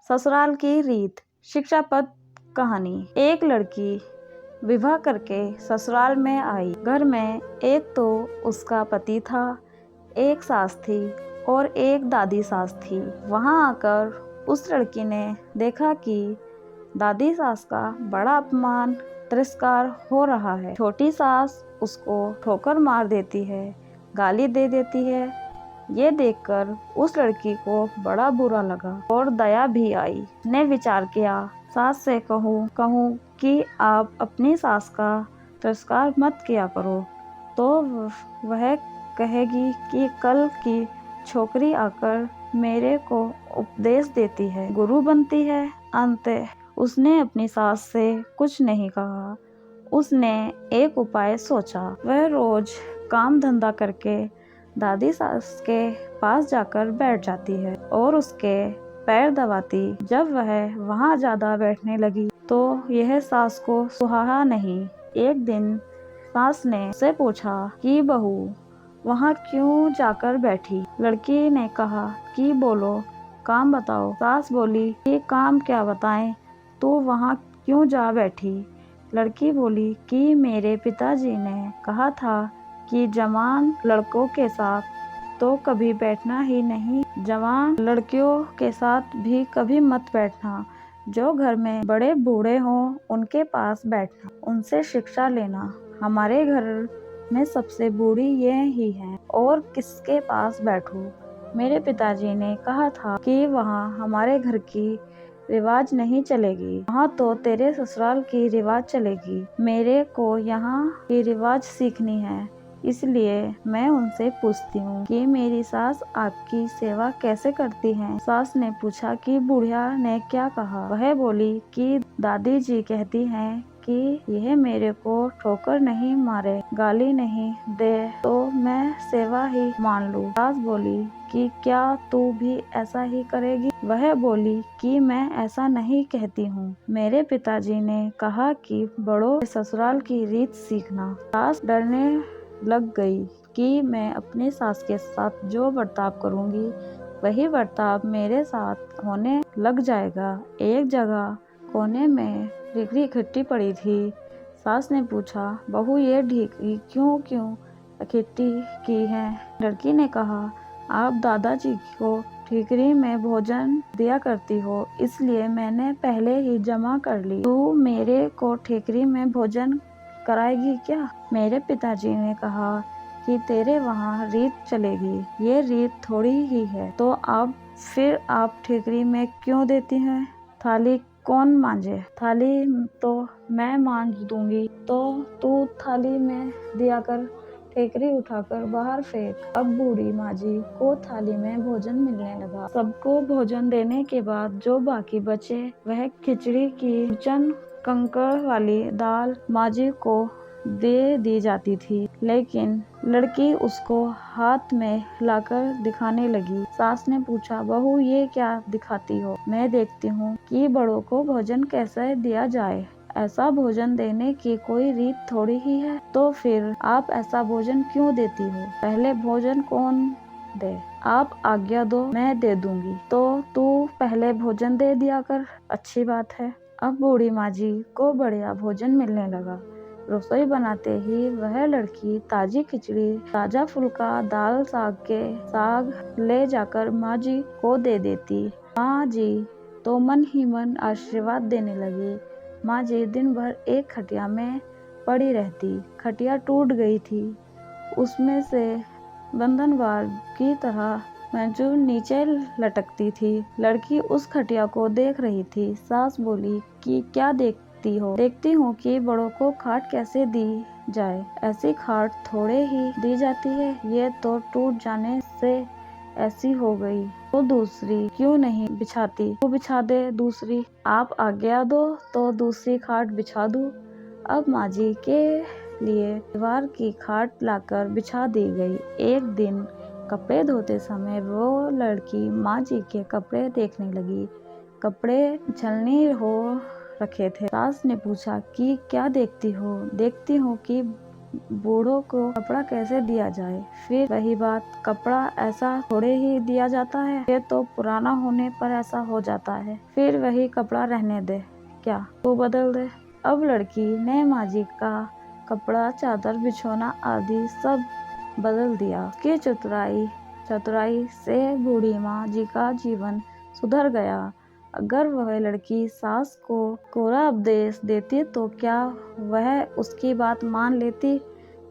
ससुराल की रीत। शिक्षापद कहानी। एक लड़की विवाह करके ससुराल में आई। घर में एक तो उसका पति था, एक सास थी और एक दादी सास थी। वहां आकर उस लड़की ने देखा कि दादी सास का बड़ा अपमान तिरस्कार हो रहा है। छोटी सास उसको ठोकर मार देती है, गाली दे देती है। ये देखकर उस लड़की को बड़ा बुरा लगा और दया भी आई। ने विचार किया, सास से कहूँ कि आप अपनी सास का तिरस्कार मत किया करो, तो वह कहेगी कि कल की छोकरी आकर मेरे को उपदेश देती है, गुरु बनती है। अंत उसने अपनी सास से कुछ नहीं कहा। उसने एक उपाय सोचा। वह रोज काम धंधा करके दादी सास के पास जाकर बैठ जाती है और उसके पैर दबाती। जब वह वहां ज्यादा बैठने लगी तो यह सास को सुहाया नहीं। एक दिन सास ने उससे पूछा कि बहू वहां क्यों जाकर बैठी। लड़की ने कहा कि बोलो, काम बताओ। सास बोली कि काम क्या बताएं, तू वहां क्यों जा बैठी। लड़की बोली कि मेरे पिताजी ने कहा था कि जवान लड़कों के साथ तो कभी बैठना ही नहीं, जवान लड़कियों के साथ भी कभी मत बैठना। जो घर में बड़े बूढ़े हों उनके पास बैठना, उनसे शिक्षा लेना। हमारे घर में सबसे बूढ़ी ये ही है और किसके पास बैठूं। मेरे पिताजी ने कहा था कि वहाँ हमारे घर की रिवाज नहीं चलेगी, वहाँ तो तेरे ससुराल की रिवाज चलेगी। मेरे को यहाँ की रिवाज सीखनी है, इसलिए मैं उनसे पूछती हूँ कि मेरी सास आपकी सेवा कैसे करती हैं। सास ने पूछा कि बुढ़िया ने क्या कहा। वह बोली कि दादी जी कहती हैं कि यह मेरे को ठोकर नहीं मारे, गाली नहीं दे तो मैं सेवा ही मान लूँ। सास बोली कि क्या तू भी ऐसा ही करेगी। वह बोली कि मैं ऐसा नहीं कहती हूँ, मेरे पिताजी ने कहा कि बड़ों ससुराल की रीत सीखना। सास डरने लग गई कि मैं अपनी सास के साथ जो बर्ताव करूंगी वही बर्ताव मेरे साथ होने लग जाएगा। एक जगह कोने में ढिकरी इकट्ठी पड़ी थी। सास ने पूछा, बहू ये ढिकरी क्यों इकट्ठी की है। लड़की ने कहा, आप दादाजी को ठीकरी में भोजन दिया करती हो, इसलिए मैंने पहले ही जमा कर ली। तू मेरे को ठीकरी में भोजन कराएगी क्या। मेरे पिताजी ने कहा कि तेरे वहाँ रीत चलेगी, ये रीत थोड़ी ही है तो आप ठीकरी में क्यों देती हैं। थाली कौन मांजे। थाली तो मैं मांज दूंगी, तो तू थाली में दिया कर, ठेकरी उठाकर बाहर फेंक। अब बूढ़ी माँ जी को थाली में भोजन मिलने लगा। सबको भोजन देने के बाद जो बाकी बचे वह खिचड़ी की चन कंकड़ वाली दाल माँ जी को दे दी जाती थी, लेकिन लड़की उसको हाथ में लाकर दिखाने लगी। सास ने पूछा, बहू ये क्या दिखाती हो। मैं देखती हूँ कि बड़ों को भोजन कैसे दिया जाए, ऐसा भोजन देने की कोई रीत थोड़ी ही है, तो फिर आप ऐसा भोजन क्यों देती हो। पहले भोजन कौन दे। आप आज्ञा दो, मैं दे दूंगी। तो तू पहले भोजन दे दिया कर। अच्छी बात है। अब बूढ़ी माँ जी को बढ़िया भोजन मिलने लगा। रसोई बनाते ही वह लड़की ताजी खिचड़ी, ताजा फुल्का, दाल साग ले जाकर माँ जी को दे देती। माँ जी तो मन ही मन आशीर्वाद देने लगी। माँ जी दिन भर एक खटिया में पड़ी रहती। खटिया टूट गई थी, उसमें से बंधनवार की तरह मंजू नीचे लटकती थी। लड़की उस खटिया को देख रही थी। सास बोली कि क्या देखती हो। देखती हूँ कि बड़ों को खाट कैसे दी जाए। ऐसी खाट थोड़े ही दी जाती है, ये तो टूट जाने से ऐसी हो गई, तो दूसरी क्यों नहीं बिछाती। वो बिछा दे दूसरी। आप आज्ञा दो तो दूसरी खाट बिछा दूं। अब माँ जी के लिए दीवार की खाट लाकर बिछा दी गई। एक दिन कपड़े धोते समय वो लड़की माँ जी के कपड़े देखने लगी। कपड़े छलनी हो रखे थे। सास ने पूछा कि क्या देखती हो। देखती हूँ कि बूढ़ों को कपड़ा कैसे दिया जाए। फिर वही बात, कपड़ा ऐसा थोड़े ही दिया जाता है, ये तो पुराना होने पर ऐसा हो जाता है। फिर वही कपड़ा रहने दे, क्या तू बदल दे। अब लड़की ने माँ जी का कपड़ा, चादर, बिछौना आदि सब बदल दिया। उसकी चतुराई से बूढ़ी माँ जी का जीवन सुधर गया। अगर वह लड़की सास को कोरा उपदेश देती तो क्या वह उसकी बात मान लेती।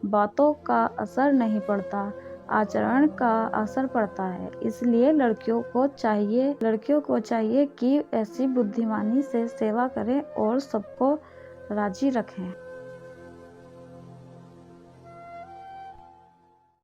बातों का असर नहीं पड़ता, आचरण का असर पड़ता है। इसलिए लड़कियों को चाहिए कि ऐसी बुद्धिमानी से सेवा करें और सबको राजी रखें।